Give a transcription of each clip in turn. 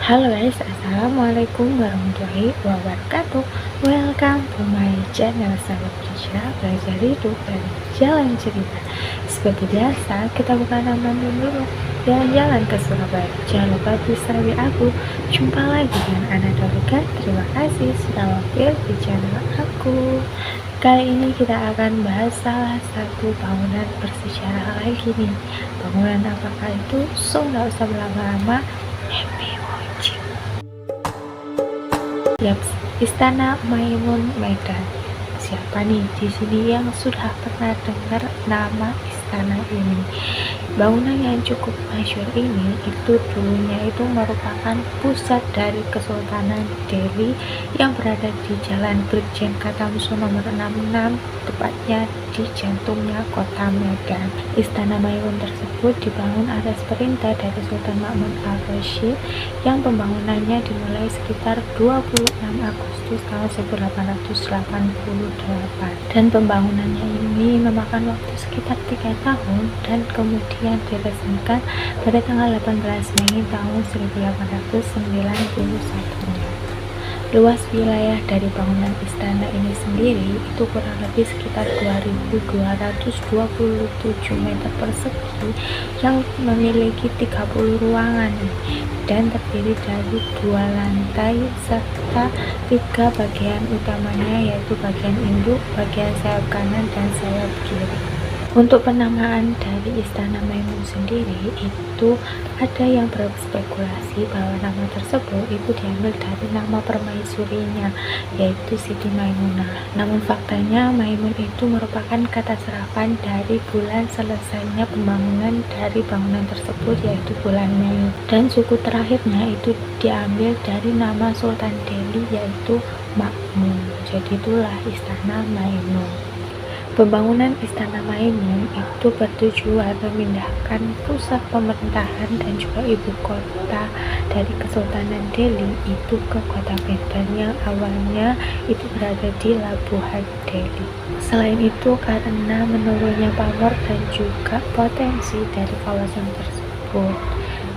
Halo guys, assalamualaikum warahmatullahi wabarakatuh. Welcome to my channel Sahabat Kisah Belajar Hidup dan Jalan Cerita. Seperti biasa, kita bukan nonton dulu jalan-jalan ke Surabaya. Jangan lupa subscribe aku. Jumpa lagi dengan Ana Dolika. Terima kasih sudah mampir di channel aku. Kali ini kita akan bahas salah satu bangunan bersejarah lagi nih. Bangunan apakah itu? So, nggak usah berlama-lama. Happy watching. Yaps, Istana Maimun Medan. Siapa nih di sini yang sudah pernah dengar nama istana ini? Bangunan yang cukup masyhur ini itu dulunya itu merupakan pusat dari Kesultanan Delhi yang berada di Jalan Brigjen Kartarmuso nomor 66, tepatnya di jantungnya kota Medan. Istana Maimun tersebut dibangun atas perintah dari Sultan Mahmud al-Rashid yang pembangunannya dimulai sekitar 26 Agustus tahun 1888, dan pembangunannya ini memakan waktu sekitar 3 tahun dan kemudian diresmikan pada tanggal 18 Mei tahun 1891. Luas wilayah dari bangunan istana ini sendiri itu kurang lebih sekitar 2.227 meter persegi yang memiliki 30 ruangan dan terdiri dari 2 lantai serta 3 bagian utamanya, yaitu bagian induk, bagian sayap kanan, dan sayap kiri. Untuk penamaan dari Istana Maimun sendiri itu ada yang berspekulasi bahwa nama tersebut itu diambil dari nama permaisurinya, yaitu Siti Maimunah. Namun faktanya Maimun itu merupakan kata serapan dari bulan selesainya pembangunan dari bangunan tersebut, yaitu bulan Mei. Dan suku terakhirnya itu diambil dari nama Sultan Delhi, yaitu Makmun. Jadi itulah Istana Maimun. Pembangunan Istana Maimun itu bertujuan memindahkan pusat pemerintahan dan juga ibu kota dari Kesultanan Delhi itu ke kota Medan yang awalnya itu berada di Labuhan Delhi. Selain itu, karena menurunnya pamor dan juga potensi dari kawasan tersebut,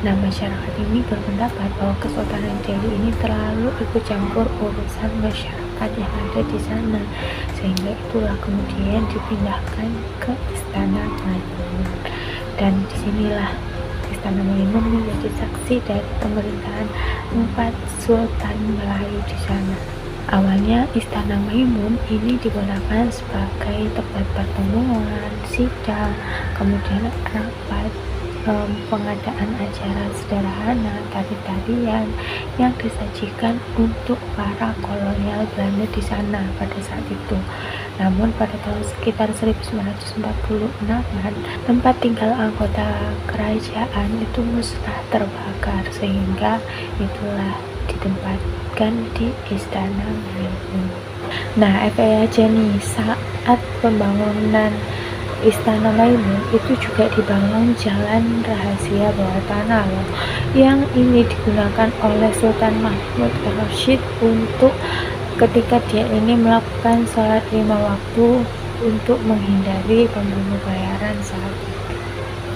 nah, masyarakat ini berpendapat bahwa Kesultanan Delhi ini terlalu ikut campur urusan masyarakat yang ada di sana, sehingga itulah kemudian dipindahkan ke Istana Maimun. Dan disinilah Istana Maimun menjadi saksi dari pemerintahan 4 Sultan Melayu di sana. Awalnya Istana Maimun ini digunakan sebagai tempat pertemuan, sidang, kemudian rapat, pengadaan acara sederhana, tari-tarian yang disajikan untuk para kolonial Belanda di sana pada saat itu. Namun pada tahun sekitar 1946-an, tempat tinggal anggota kerajaan itu musnah terbakar, sehingga itulah ditempatkan di Istana Maimun. Nah, FYI aja nih, saat pembangunan Istana Maimun itu juga dibangun jalan rahasia bawah tanah loh, yang ini digunakan oleh Sultan Mahmud al-Rashid untuk ketika dia ini melakukan sholat 5 waktu untuk menghindari pembunuh bayaran saat itu.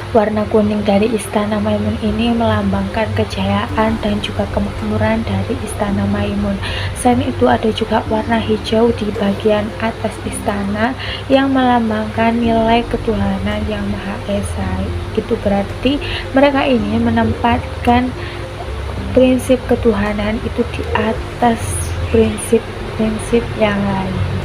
Warna kuning dari Istana Maimun ini melambangkan kejayaan dan juga kemakmuran dari Istana Maimun. Selain itu ada juga warna hijau di bagian atas istana yang melambangkan nilai ketuhanan yang Maha Esa. Itu berarti mereka ini menempatkan prinsip ketuhanan itu di atas prinsip-prinsip yang lain.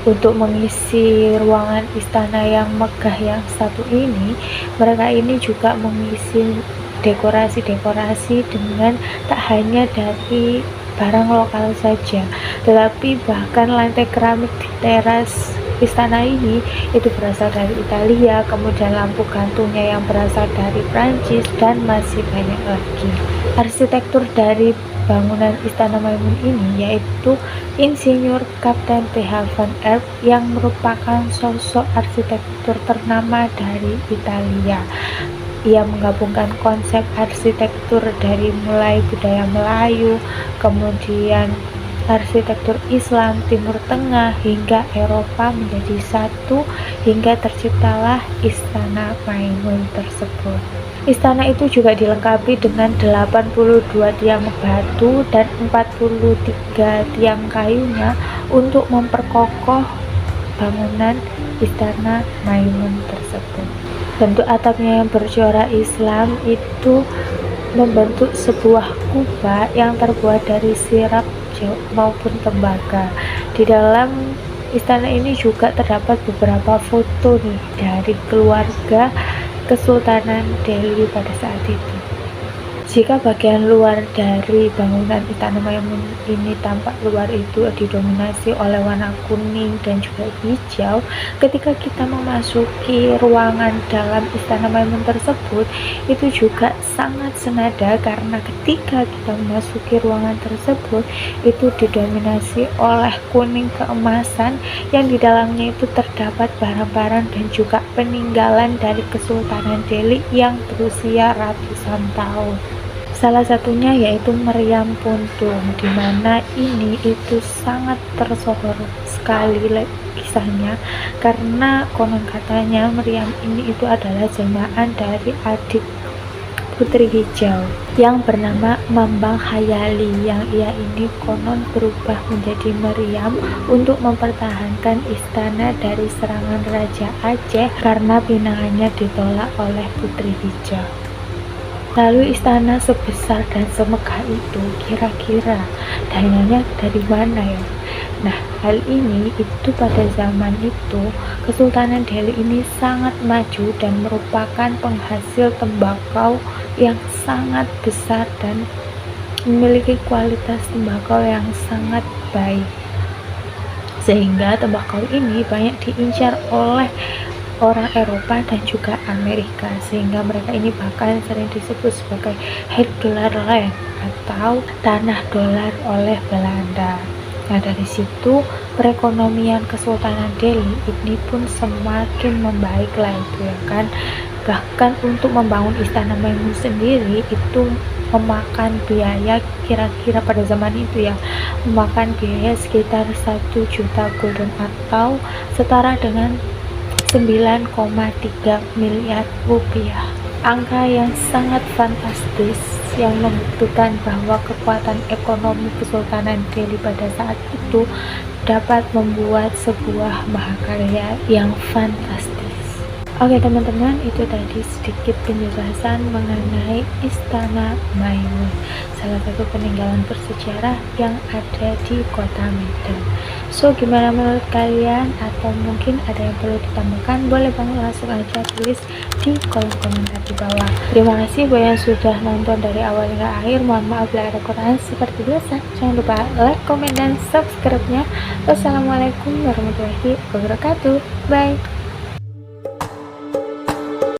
Untuk mengisi ruangan istana yang megah yang satu ini, mereka ini juga mengisi dekorasi-dekorasi dengan tak hanya dari barang lokal saja, tetapi bahkan lantai keramik di teras istana ini itu berasal dari Italia, kemudian lampu gantungnya yang berasal dari Prancis, dan masih banyak lagi. Arsitektur dari bangunan Istana Maimun ini yaitu Insinyur Kapten PH van Erp yang merupakan sosok arsitektur ternama dari Italia. Ia menggabungkan konsep arsitektur dari mulai budaya Melayu, kemudian arsitektur Islam, Timur Tengah, hingga Eropa menjadi satu hingga terciptalah Istana Maimun tersebut. Istana itu juga dilengkapi dengan 82 tiang batu dan 43 tiang kayunya untuk memperkokoh bangunan Istana Maimun tersebut. Bentuk atapnya yang bercorak Islam itu membentuk sebuah kubah yang terbuat dari sirap maupun tembaga. Di dalam istana ini juga terdapat beberapa foto nih dari keluarga Kesultanan Delhi pada saat itu. Jika bagian luar dari bangunan Istana Maimun ini tampak luar itu didominasi oleh warna kuning dan juga hijau, ketika kita memasuki ruangan dalam Istana Maimun tersebut, itu juga sangat senada karena ketika kita memasuki ruangan tersebut, itu didominasi oleh kuning keemasan yang di dalamnya itu terdapat barang-barang dan juga peninggalan dari Kesultanan Delhi yang berusia ratusan tahun. Salah satunya yaitu meriam puntung, di mana ini itu sangat tersohor sekali kisahnya karena konon katanya meriam ini itu adalah jelmaan dari adik Putri Hijau yang bernama Mambang Hayali, yang ia ini konon berubah menjadi meriam untuk mempertahankan istana dari serangan Raja Aceh karena pinangannya ditolak oleh Putri Hijau. Lalu istana sebesar dan semegah itu kira-kira dananya dari mana ya? Nah, hal ini itu pada zaman itu Kesultanan Delhi ini sangat maju dan merupakan penghasil tembakau yang sangat besar dan memiliki kualitas tembakau yang sangat baik. Sehingga tembakau ini banyak diincar oleh orang Eropa dan juga Amerika, sehingga mereka ini bahkan sering disebut sebagai head dollar land atau tanah dolar oleh Belanda. Nah, dari situ perekonomian Kesultanan Delhi ini pun semakin membaik lah itu ya kan. Bahkan untuk membangun Istana Maimun sendiri itu memakan biaya kira-kira pada zaman itu ya, memakan biaya sekitar 1 juta gulden atau setara dengan 9,3 miliar rupiah. Angka yang sangat fantastis yang membuktikan bahwa kekuatan ekonomi Kesultanan Delhi pada saat itu dapat membuat sebuah mahakarya yang fantastis. Oke teman-teman, itu tadi sedikit penjelasan mengenai Istana Maimun, salah satu peninggalan bersejarah yang ada di kota Medan. So, gimana menurut kalian? Atau mungkin ada yang perlu ditambahkan? Boleh banget langsung aja tulis di kolom komentar di bawah. Terima kasih buat yang sudah nonton dari awal hingga akhir. Mohon maaf bila ada kekurangan seperti biasa. Jangan lupa like, komen, dan subscribe-nya. Wassalamualaikum warahmatullahi wabarakatuh. Bye.